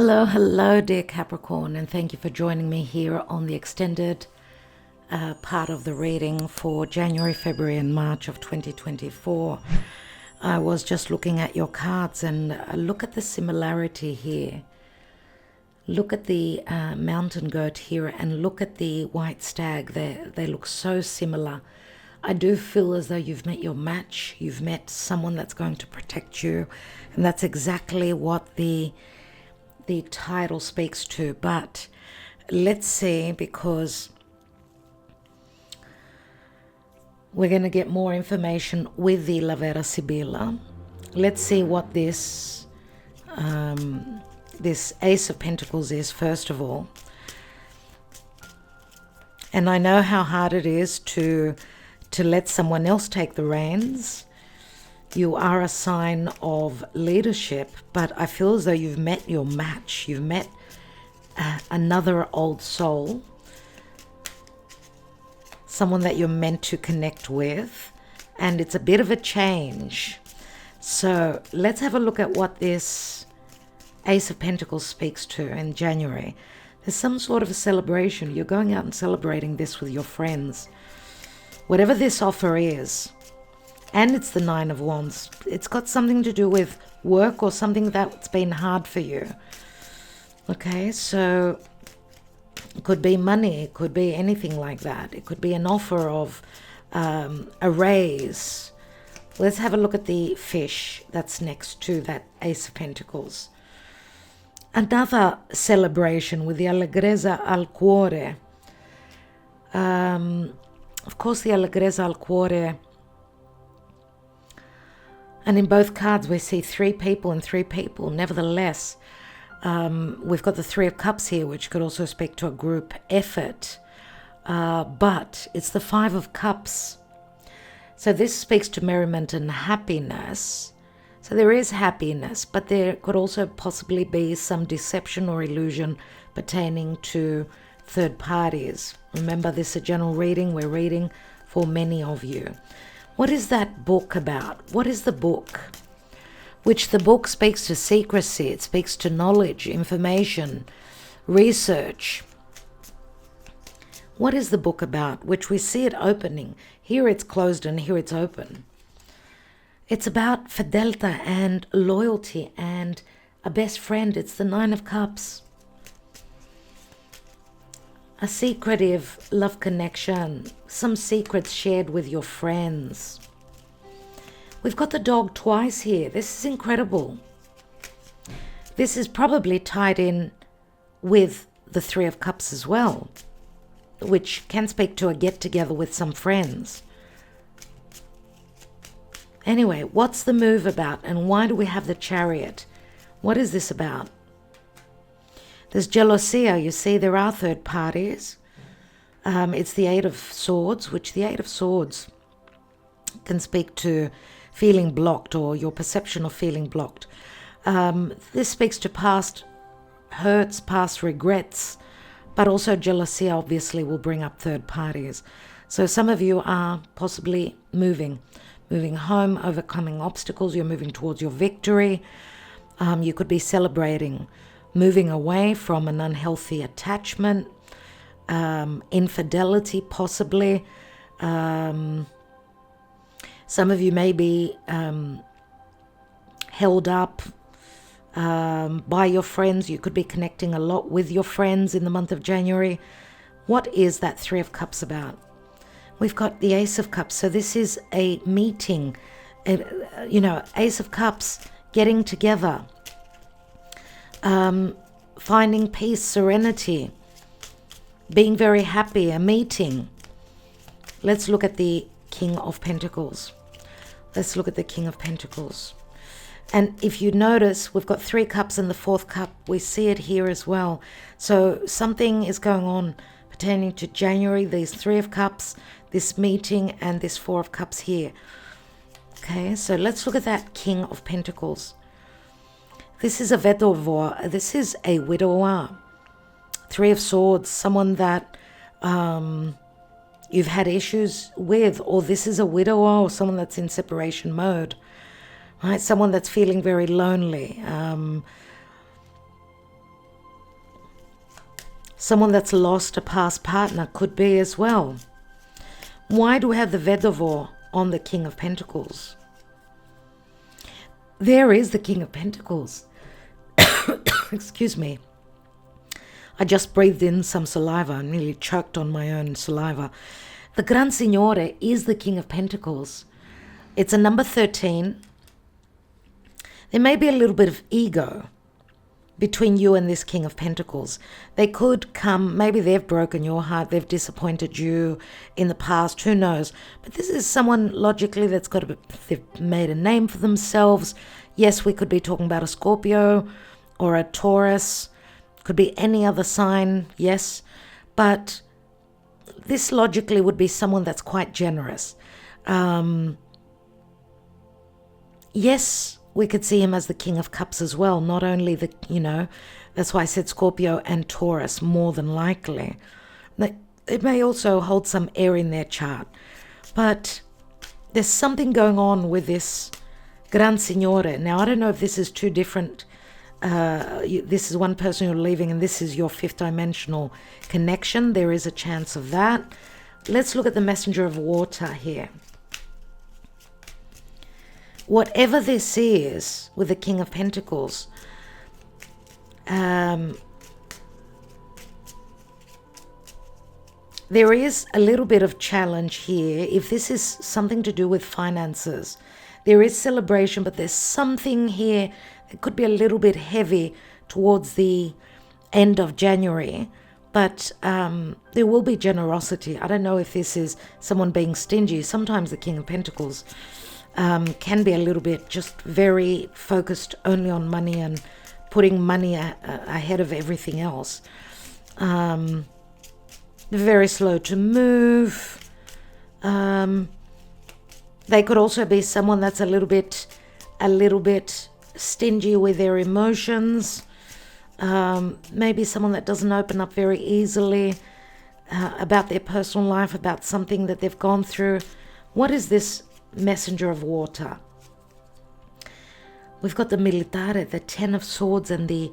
Hello, dear Capricorn, and thank you for joining me here on the extended part of the reading for January, February, and March of 2024. I was just looking at your cards and look at the similarity here. Look at the mountain goat here and look at the white stag. They look so similar. I do feel as though you've met your match. You've met someone that's going to protect you, and that's exactly what the title speaks to. But let's see, because we're going to get more information with the La Vera Sibilla. Let's see what this Ace of Pentacles is, first of all. And I know how hard it is to let someone else take the reins. You are a sign of leadership, but I feel as though you've met your match. You've met another old soul, someone that you're meant to connect with, and it's a bit of a change. So let's have a look at what this Ace of Pentacles speaks to in January. There's some sort of a celebration. You're going out and celebrating this with your friends. Whatever this offer is, and it's the Nine of Wands. It's got something to do with work or something that's been hard for you. Okay, so it could be money. It could be anything like that. It could be an offer of a raise. Let's have a look at the fish that's next to that Ace of Pentacles. Another celebration with the Allegrezza al Cuore. Of course, the Allegrezza al Cuore. And in both cards, we see three people and three people. Nevertheless, we've got the Three of Cups here, which could also speak to a group effort. But it's the Five of Cups. So this speaks to merriment and happiness. So there is happiness, but there could also possibly be some deception or illusion pertaining to third parties. Remember, this is a general reading. We're reading for many of you. What is that book about? What is the book? Which the book speaks to secrecy. It speaks to knowledge, information, research. What is the book about? Which we see it opening. Here it's closed and here it's open. It's about fidelity and loyalty and a best friend. It's the Nine of Cups. A secretive love connection, some secrets shared with your friends. We've got the dog twice here. This is incredible. This is probably tied in with the Three of Cups as well, which can speak to a get-together with some friends. Anyway, what's the move about and why do we have the Chariot? What is this about? There's jealousy. You see, there are third parties. It's the Eight of Swords, which the Eight of Swords can speak to feeling blocked or your perception of feeling blocked. This speaks to past hurts, past regrets, but also jealousy obviously will bring up third parties. So some of you are possibly moving home, overcoming obstacles. You're moving towards your victory. You could be celebrating moving away from an unhealthy attachment, infidelity possibly. Some of you may be held up by your friends. You could be connecting a lot with your friends in the month of January. What is that Three of Cups about? We've got the Ace of Cups. So this is a meeting, Ace of Cups, getting together. Finding peace, serenity, being very happy, a meeting. Let's look at the King of Pentacles. Let's look at the King of Pentacles. And if you notice, we've got three cups and the fourth cup. We see it here as well. So something is going on pertaining to January, these Three of Cups, this meeting, and this Four of Cups here. Okay, so let's look at that King of Pentacles. This is a vedova. This is a widower. Three of Swords, someone that you've had issues with, or this is a widower or someone that's in separation mode, right? Someone that's feeling very lonely. Someone that's lost a past partner could be as well. Why do we have the Vedavor on the King of Pentacles? There is the King of Pentacles. Excuse me. I just breathed in some saliva and nearly choked on my own saliva. The Gran Signore is the King of Pentacles. It's a number 13. There may be a little bit of ego between you and this King of Pentacles. They could come, maybe they've broken your heart, they've disappointed you in the past, who knows. But this is someone logically that's got they've made a name for themselves. Yes, we could be talking about a Scorpio or a Taurus, could be any other sign, yes. But this logically would be someone that's quite generous. Yes, we could see him as the King of Cups as well. Not only that's why I said Scorpio and Taurus, more than likely. It may also hold some air in their chart. But there's something going on with this Gran Signore. Now, I don't know if this is two different. This is one person you're leaving and this is your fifth dimensional connection. There is a chance of that. Let's look at the Messenger of Water here. Whatever this is with the King of Pentacles, there is a little bit of challenge here. If this is something to do with finances, there is celebration, but there's something here that could be a little bit heavy towards the end of January. But there will be generosity. I don't know if this is someone being stingy. Sometimes the King of Pentacles can be a little bit just very focused only on money and putting money ahead of everything else. Very slow to move. They could also be someone that's a little bit stingy with their emotions. Maybe someone that doesn't open up very easily about their personal life, about something that they've gone through. What is this Messenger of Water? We've got the Militare, the 10 of Swords, and the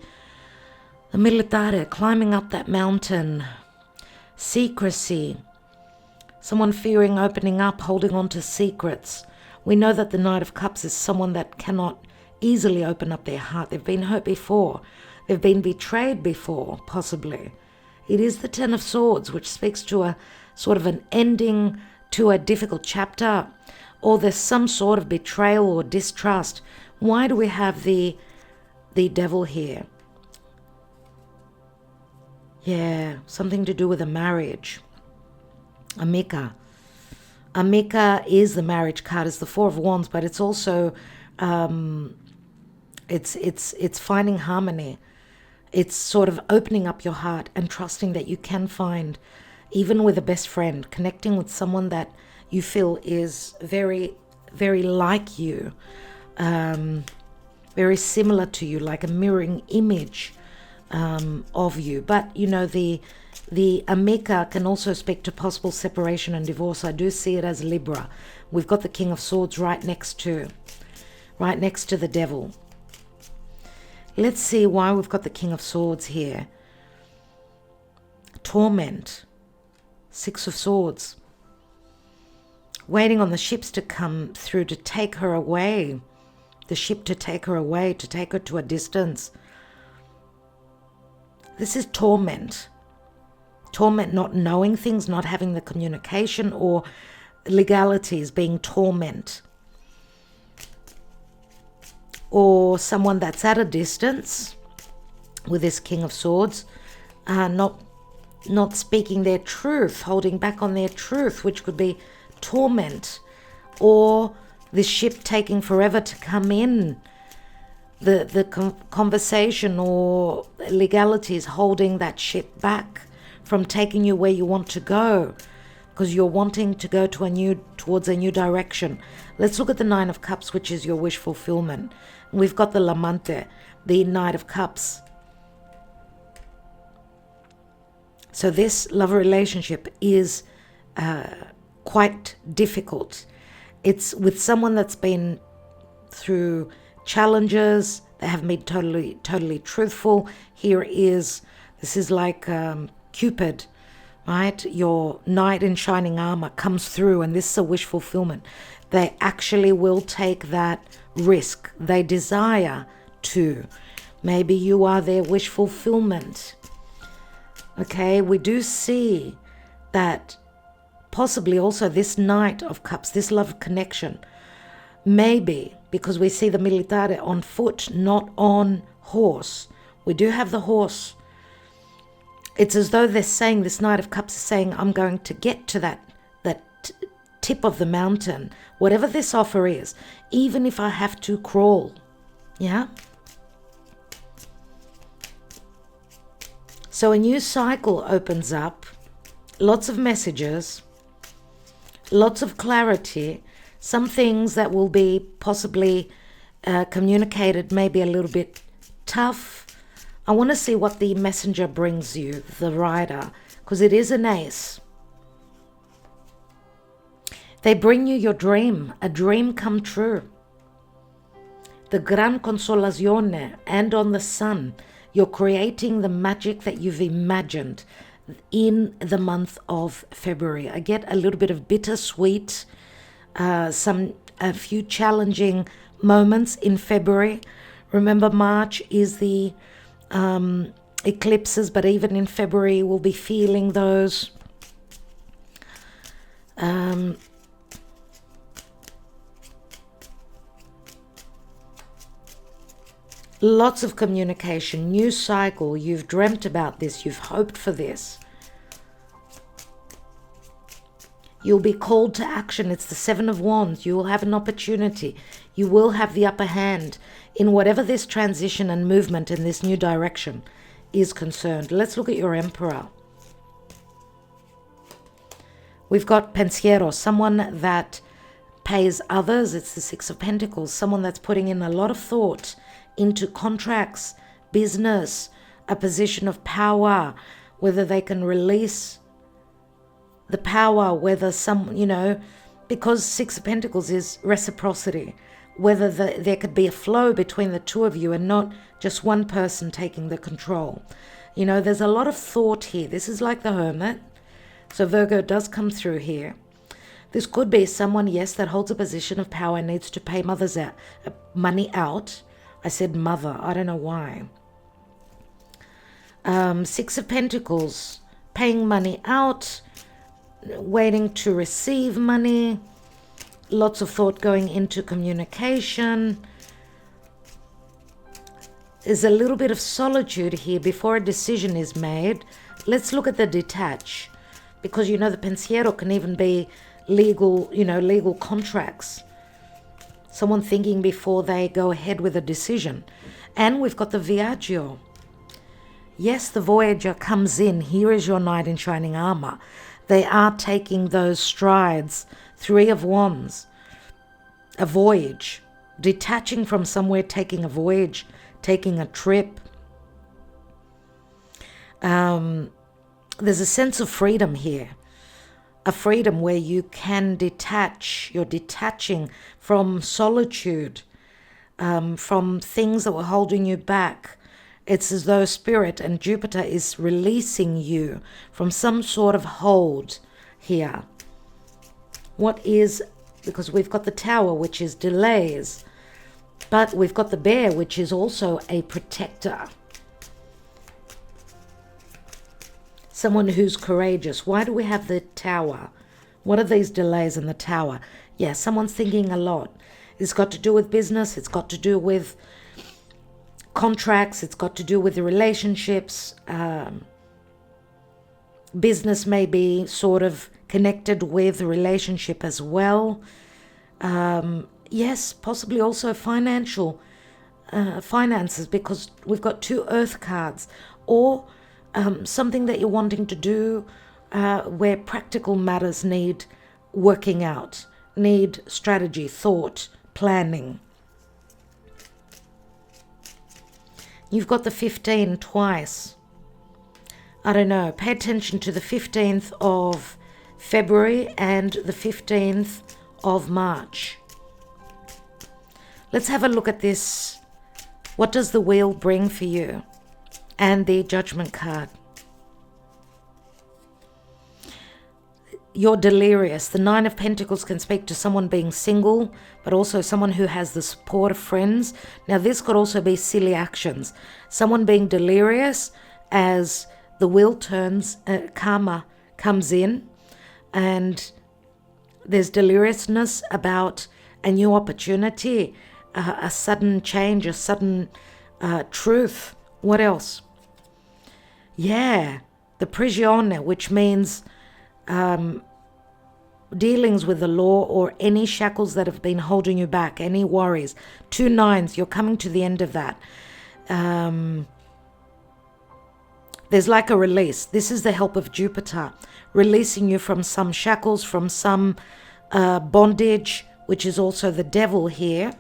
Militare climbing up that mountain. Secrecy. Someone fearing opening up, holding on to secrets. We know that the Knight of Cups is someone that cannot easily open up their heart. They've been hurt before. They've been betrayed before, possibly. It is the 10 of Swords, which speaks to a sort of an ending to a difficult chapter, or there's some sort of betrayal or distrust. Why do we have the Devil here? Yeah, something to do with a marriage. Amica. Amica is the marriage card. It's the Four of Wands, but it's also it's finding harmony. It's sort of opening up your heart and trusting that you can find, even with a best friend, connecting with someone that you feel is very, very like you, very similar to you, like a mirroring image of you. But, you know, the Amica can also speak to possible separation and divorce. I do see it as Libra. We've got the King of Swords right next to the Devil. Let's see why we've got the King of Swords here. Torment. Six of Swords. Waiting on the ships to come through to take her away. The ship to take her away, to take her to a distance. This is torment. Torment, not knowing things, not having the communication, or legalities being torment. Or someone that's at a distance with this King of Swords, not speaking their truth, holding back on their truth, which could be torment. Or this ship taking forever to come in. The conversation or legalities holding that ship back from taking you where you want to go, because you're wanting to go towards a new direction. Let's look at the Nine of Cups, which is your wish fulfillment. We've got the Lamante, the Knight of Cups. So this love relationship is quite difficult. It's with someone that's been through challenges. They haven't been totally truthful. Here is This is like Cupid, right? Your knight in shining armor comes through, and this is a wish fulfillment. They actually will take that risk. They desire to. Maybe you are their wish fulfillment. Okay, we do see that possibly also this Knight of Cups, this love connection, maybe because we see the militare on foot, not on horse. We do have the horse. It's as though they're saying, this Knight of Cups is saying, I'm going to get to that tip of the mountain, whatever this offer is, even if I have to crawl. Yeah? So a new cycle opens up, lots of messages, lots of clarity, some things that will be possibly communicated maybe a little bit tough. I want to see what the messenger brings you, the rider, because it is an ace. They bring you your dream, a dream come true. The gran consolazione, and on the sun, you're creating the magic that you've imagined in the month of February. I get a little bit of bittersweet, a few challenging moments in February. Remember, March is the eclipses, but even in February we'll be feeling those. Lots of communication, new cycle. You've dreamt about this. You've hoped for this. You'll be called to action. It's the Seven of Wands. You will have an opportunity. You will have the upper hand in whatever this transition and movement in this new direction is concerned. Let's look at your Emperor. We've got pensiero, someone that pays others. It's the Six of Pentacles, someone that's putting in a lot of thought into contracts, business, a position of power, whether they can release the power, whether because Six of Pentacles is reciprocity, whether there could be a flow between the two of you and not just one person taking the control. There's a lot of thought here. This is like the Hermit. So Virgo does come through here. This could be someone, yes, that holds a position of power and needs to pay money out. I said mother, I don't know why. Six of Pentacles, paying money out, waiting to receive money, lots of thought going into communication. There's a little bit of solitude here before a decision is made. Let's look at the detach, because the pensiero can even be legal contracts. Someone thinking before they go ahead with a decision. And we've got the Viaggio. Yes, the Voyager comes in. Here is your knight in shining armor. They are taking those strides. Three of Wands. A voyage. Detaching from somewhere, taking a voyage, taking a trip. There's a sense of freedom here. A freedom where you can detach. You're detaching from solitude, from things that were holding you back. It's as though Spirit and Jupiter is releasing you from some sort of hold here. Because we've got the Tower, which is delays, but we've got the Bear, which is also a protector. Someone who's courageous. Why do we have the Tower? What are these delays in the Tower? Yeah, someone's thinking a lot. It's got to do with business. It's got to do with contracts. It's got to do with the relationships. Business may be sort of connected with the relationship as well. Yes, possibly also finances, because we've got two Earth cards. Or something that you're wanting to do where practical matters need working out, need strategy, thought, planning. You've got the 15 twice. I don't know. Pay attention to the 15th of February and the 15th of March. Let's have a look at this. What does the wheel bring for you? and the Judgment card. You're delirious. The Nine of Pentacles can speak to someone being single, but also someone who has the support of friends. Now, this could also be silly actions. Someone being delirious as the wheel turns, karma comes in, and there's deliriousness about a new opportunity, a sudden change, a sudden truth. What else? Yeah, the prigione, which means dealings with the law or any shackles that have been holding you back, any worries. 2 nines, you're coming to the end of that. There's like a release. This is the help of Jupiter, releasing you from some shackles, from some bondage, which is also the devil here.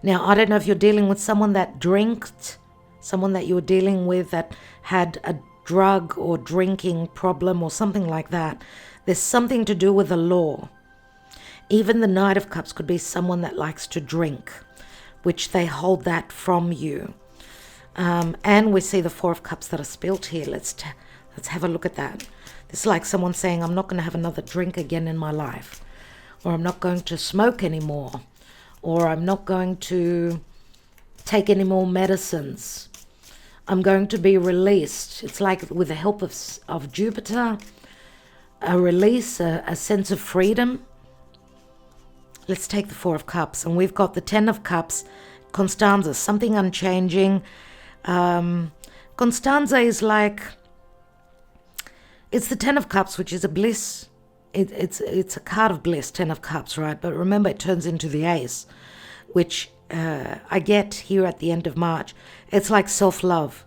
Now, I don't know if you're dealing with someone that drinks, someone that you're dealing with that had a drug or drinking problem or something like that. There's something to do with the law. Even the Knight of Cups could be someone that likes to drink, which they hold that from you. And we see the Four of Cups that are spilt here. Let's have a look at that. This is like someone saying, I'm not going to have another drink again in my life, or I'm not going to smoke anymore, or I'm not going to take any more medicines. I'm going to be released. It's like with the help of Jupiter, a release, a sense of freedom. Let's take the Four of Cups. And we've got the Ten of Cups, Constanza, something unchanging. Constanza is like, it's the Ten of Cups, which is a bliss. It's a card of bliss, Ten of Cups, right? But remember, it turns into the Ace, which I get here at the end of March. It's like self-love.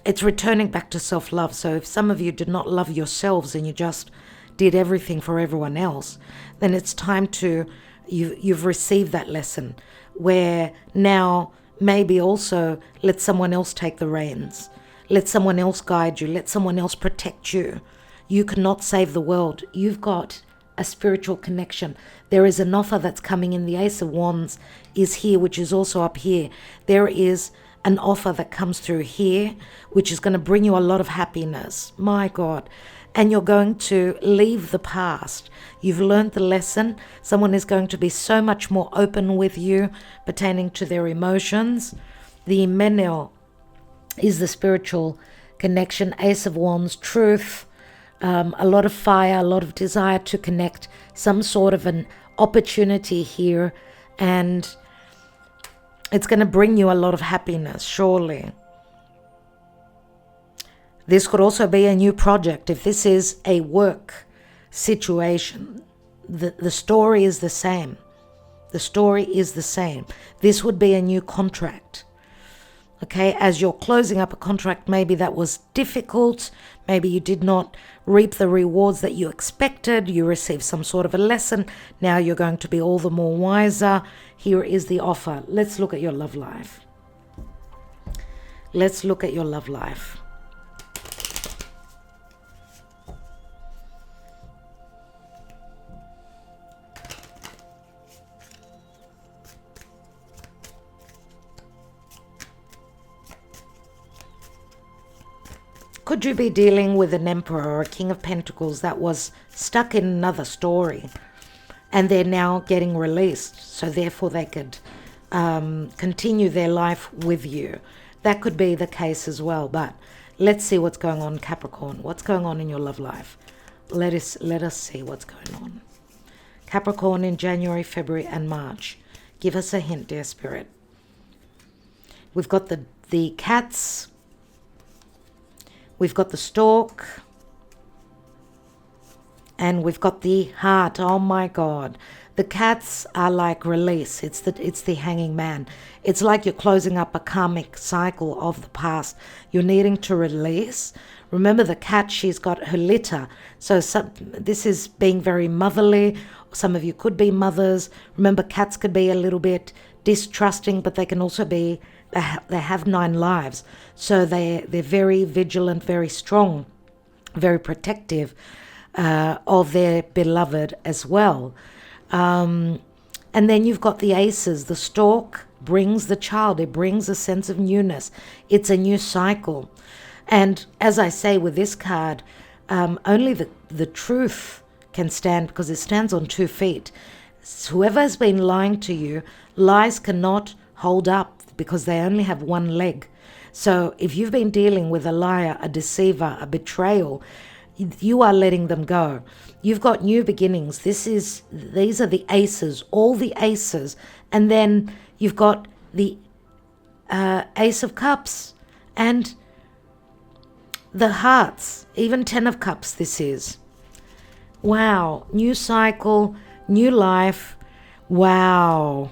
It's returning back to self-love. So if some of you did not love yourselves and you just did everything for everyone else, then it's time to, you've received that lesson where now maybe also let someone else take the reins. Let someone else guide you. Let someone else protect you. You cannot save the world. You've got a spiritual connection. There is an offer that's coming in. The Ace of Wands is here, which is also up here. There is an offer that comes through here, which is going to bring you a lot of happiness. My God. And you're going to leave the past. You've learned the lesson. Someone is going to be so much more open with you pertaining to their emotions. The Menel is the spiritual connection. Ace of Wands, truth, a lot of fire, a lot of desire to connect, some sort of an opportunity here, and it's going to bring you a lot of happiness, surely. This could also be a new project. If this is a work situation, the story is the same. The story is the same. This would be a new contract. Okay, as you're closing up a contract, maybe that was difficult. Maybe you did not reap the rewards that you expected. You received some sort of a lesson. Now you're going to be all the more wiser. Here is the offer. Let's look at your love life. Let's look at your love life. Could you be dealing with an Emperor or a King of Pentacles that was stuck in another story and they're now getting released, so therefore they could continue their life with you? That could be the case as well, but let's see what's going on, Capricorn. What's going on in your love life? Let us see what's going on. Capricorn in January, February and March. Give us a hint, dear Spirit. We've got the cats. We've got the stork, and we've got the heart. Oh my God. The cats are like release. It's the hanging man. It's like you're closing up a karmic cycle of the past. You're needing to release. Remember the cat, she's got her litter. So this is being very motherly. Some of you could be mothers. Remember, cats could be a little bit distrusting, but they can also be, they have 9 lives. So they're very vigilant, very strong, very protective of their beloved as well. And then you've got the aces, the stork brings the child. It brings a sense of newness. It's a new cycle. And as I say with this card, only the truth can stand, because it stands on 2 feet. Whoever has been lying to you, lies cannot hold up because they only have 1 leg. So if you've been dealing with a liar, a deceiver, a betrayal, you are letting them go. You've got new beginnings. These are the aces, all the aces. And then you've got the Ace of Cups and the hearts, even 10 of Cups this is. Wow, new cycle, new life. Wow.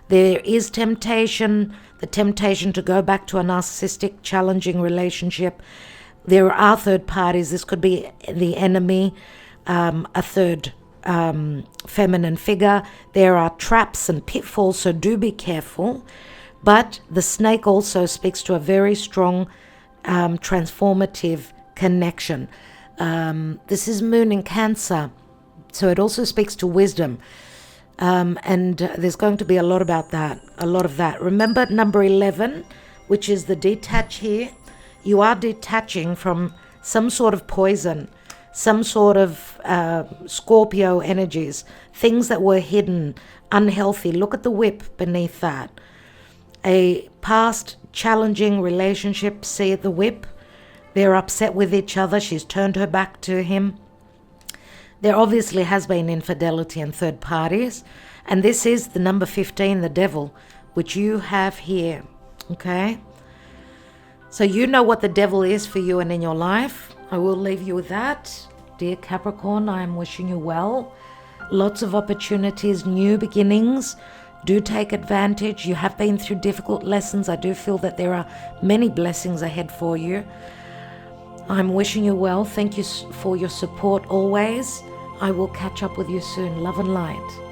There is temptation, the temptation to go back to a narcissistic, challenging relationship. There are third parties. This could be the enemy, a third feminine figure. There are traps and pitfalls, so do be careful. But the snake also speaks to a very strong transformative connection. This is Moon in Cancer, so it also speaks to wisdom. And there's going to be a lot of that. Remember number 11, which is the detach here. You are detaching from some sort of poison, some sort of Scorpio energies, things that were hidden, unhealthy. Look at the whip beneath that. A past challenging relationship, see the whip. They're upset with each other. She's turned her back to him. There obviously has been infidelity and third parties. And this is the number 15, the devil, which you have here. Okay? So you know what the devil is for you and in your life. I will leave you with that. Dear Capricorn, I am wishing you well. Lots of opportunities, new beginnings. Do take advantage. You have been through difficult lessons. I do feel that there are many blessings ahead for you. I'm wishing you well. Thank you for your support always. I will catch up with you soon. Love and light.